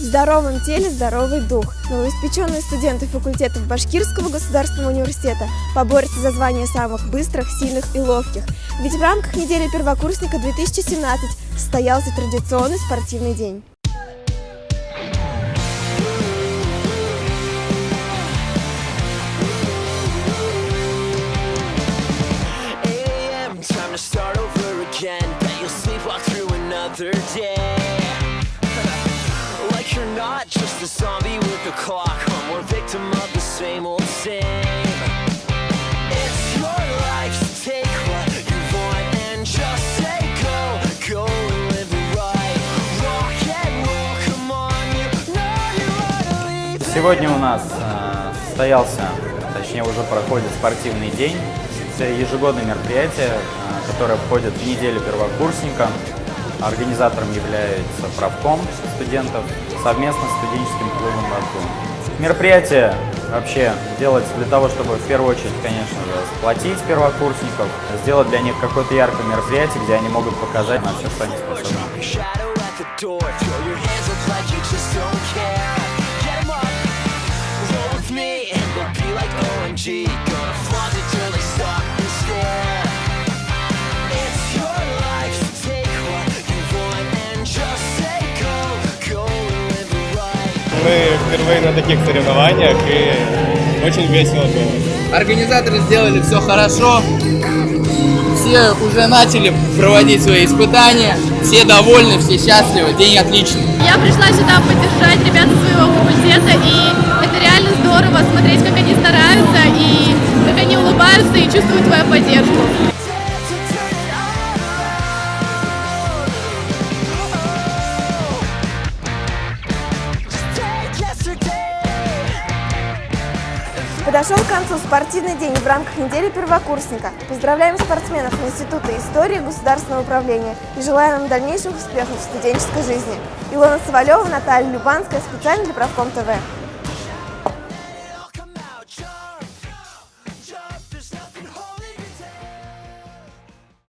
В здоровом теле здоровый дух. Новоиспеченные студенты факультетов Башкирского государственного университета поборются за звание самых быстрых, сильных и ловких. Ведь в рамках недели первокурсника 2017 состоялся традиционный спортивный день. Like you're not just a zombie with a clock, or more victim of the same old same. It's your life, so take what you want and just say go, go and live it right. Rock and roll, come on, you know you wanna leave. Сегодня у нас состоялся, точнее уже проходит спортивный день. Это ежегодное мероприятие, которое входит в неделю первокурсника. Организатором является правком студентов совместно с студенческим клубом «Баку». Мероприятие вообще делается для того, чтобы в первую очередь, конечно же, сплотить первокурсников, сделать для них какое-то яркое мероприятие, где они могут показать на все, что они способны. Мы впервые на таких соревнованиях и очень весело было. Организаторы сделали все хорошо, все уже начали проводить свои испытания, все довольны, все счастливы, день отличный. Я пришла сюда поддержать ребят своего факультета, и это реально здорово смотреть, как они стараются, и как они улыбаются и чувствуют твою поддержку. Подошел к концу спортивный день в рамках недели первокурсника. Поздравляем спортсменов Института истории и государственного управления и желаем им дальнейших успехов в студенческой жизни. Илона Савалева, Наталья Любанская, специально для Правком ТВ.